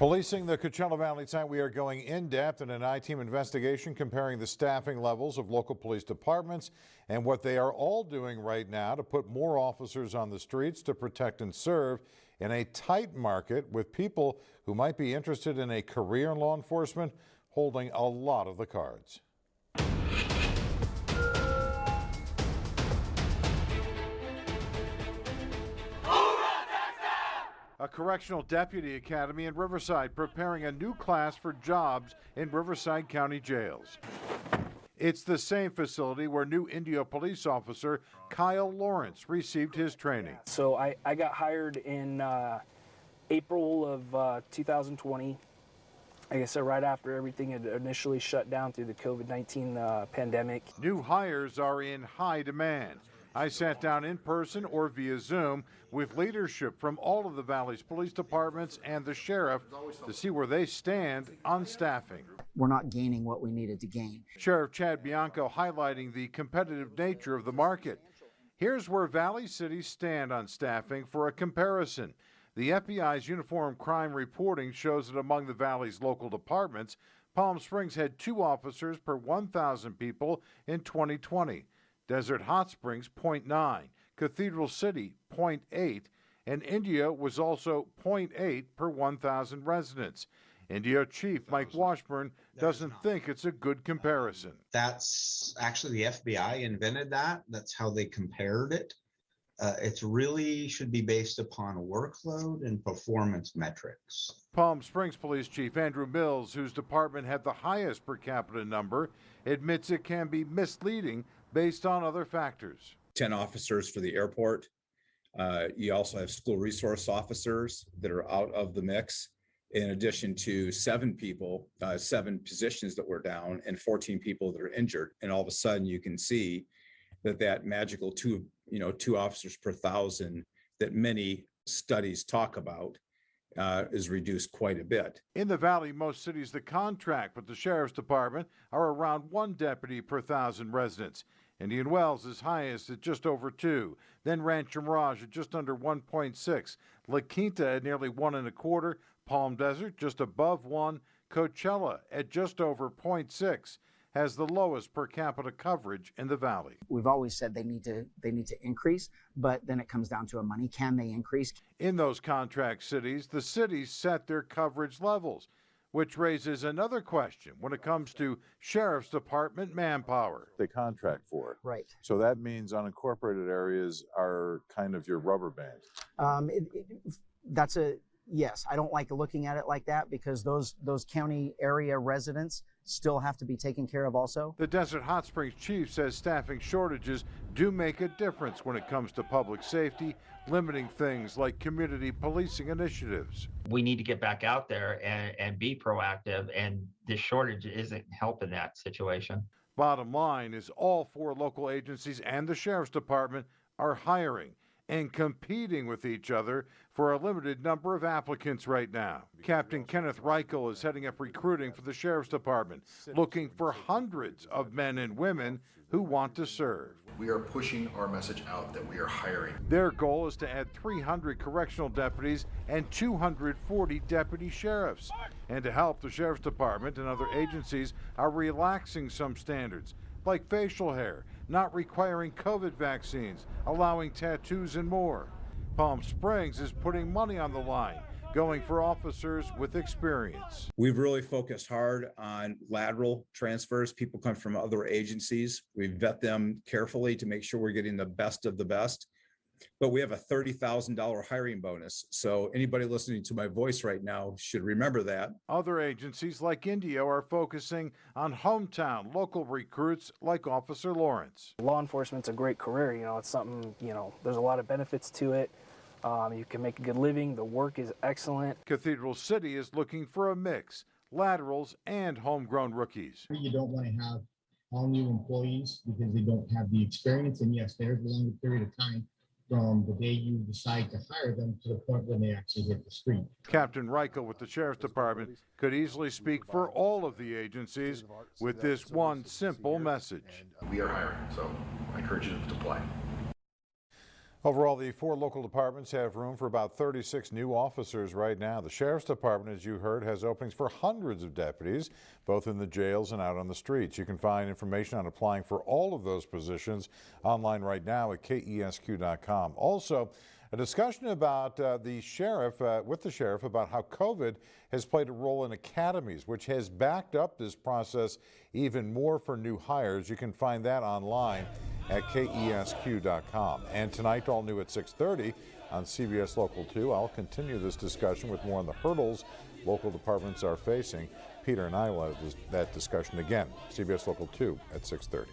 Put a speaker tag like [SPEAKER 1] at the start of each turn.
[SPEAKER 1] Policing the Coachella Valley tonight, we are going in depth in an I-team investigation comparing the staffing levels of local police departments and what they are all doing right now to put more officers on the streets to protect and serve in a tight market with people who might be interested in a career in law enforcement holding a lot of the cards. A correctional deputy academy in Riverside preparing a new class for jobs in Riverside County jails. It's the same facility where new Indio police officer Kyle Lawrence received his training.
[SPEAKER 2] So I got hired in April of 2020. I guess right after everything had initially shut down through the COVID-19 pandemic.
[SPEAKER 1] New hires are in high demand. I sat down in person or via Zoom with leadership from all of the Valley's police departments and the sheriff to see where they stand on staffing.
[SPEAKER 3] We're not gaining what we needed to gain.
[SPEAKER 1] Sheriff Chad Bianco highlighting the competitive nature of the market. Here's where Valley cities stand on staffing for a comparison. The FBI's uniform crime reporting shows that among the Valley's local departments, Palm Springs had 2 officers per 1,000 people in 2020. Desert Hot Springs, 0.9, Cathedral City, 0.8, and Indio was also 0.8 per 1,000 residents. Indio Chief Mike Washburn doesn't think it's a good comparison.
[SPEAKER 4] That's actually the FBI invented that. That's how they compared it. It really should be based upon workload and performance metrics.
[SPEAKER 1] Palm Springs Police Chief Andrew Mills, whose department had the highest per capita number, admits it can be misleading based on other factors.
[SPEAKER 5] 10 officers for the airport. You also have school resource officers that are out of the mix, in addition to 7 positions that were down and 14 people that are injured. And all of a sudden you can see that magical 2 officers per 1,000 that many studies talk about is reduced quite a bit.
[SPEAKER 1] In the Valley, most cities that contract with the Sheriff's Department are around 1 deputy per 1,000 residents. Indian Wells is highest at just over 2, then Rancho Mirage at just under 1.6, La Quinta at nearly 1.25, Palm Desert just above 1, Coachella at just over 0.6. has the lowest per capita coverage in the Valley.
[SPEAKER 3] We've always said they need to increase, but then it comes down to money. Can they increase?
[SPEAKER 1] In those contract cities, the cities set their coverage levels, which raises another question when it comes to Sheriff's Department manpower.
[SPEAKER 6] They contract for it.
[SPEAKER 3] Right.
[SPEAKER 6] So that means unincorporated areas are kind of your rubber band.
[SPEAKER 3] Yes. I don't like looking at it like that because those county area residents still have to be taken care of also.
[SPEAKER 1] The Desert Hot Springs chief says staffing shortages do make a difference when it comes to public safety, limiting things like community policing initiatives.
[SPEAKER 7] We need to get back out there and be proactive, and this shortage isn't helping that situation.
[SPEAKER 1] Bottom line is all 4 local agencies and the Sheriff's Department are hiring and competing with each other for a limited number of applicants right now. Captain Kenneth Reichel is heading up recruiting for the Sheriff's Department, looking for hundreds of men and women who want to serve.
[SPEAKER 8] We are pushing our message out that we are hiring.
[SPEAKER 1] Their goal is to add 300 correctional deputies and 240 deputy sheriffs. And to help, the Sheriff's Department and other agencies are relaxing some standards, like facial hair, not requiring COVID vaccines, allowing tattoos and more. Palm Springs is putting money on the line, going for officers with experience.
[SPEAKER 5] We've really focused hard on lateral transfers. People come from other agencies. We vet them carefully to make sure we're getting the best of the best. But we have a $30,000 hiring bonus. So anybody listening to my voice right now should remember that.
[SPEAKER 1] Other agencies like Indio are focusing on hometown local recruits like Officer Lawrence.
[SPEAKER 2] Law enforcement's a great career. It's something, there's a lot of benefits to it. You can make a good living. The work is excellent.
[SPEAKER 1] Cathedral City is looking for a mix, laterals and homegrown rookies.
[SPEAKER 9] You don't want to have all new employees because they don't have the experience. And yes, there's a longer period of time from the day you decide to hire them to the point when they actually hit the street.
[SPEAKER 1] Captain Reichel with the Sheriff's Department could easily speak for all of the agencies with this one simple message.
[SPEAKER 8] We are hiring, so I encourage you to apply.
[SPEAKER 1] Overall, the 4 local departments have room for about 36 new officers right now. The Sheriff's Department, as you heard, has openings for hundreds of deputies, both in the jails and out on the streets. You can find information on applying for all of those positions online right now at KESQ.com. Also, a discussion about with the sheriff about how COVID has played a role in academies, which has backed up this process even more for new hires. You can find that online at KESQ.com. And tonight, all new at 6:30 on CBS Local 2. I'll continue this discussion with more on the hurdles local departments are facing. Peter and I will have that discussion again. CBS Local 2 at 6:30.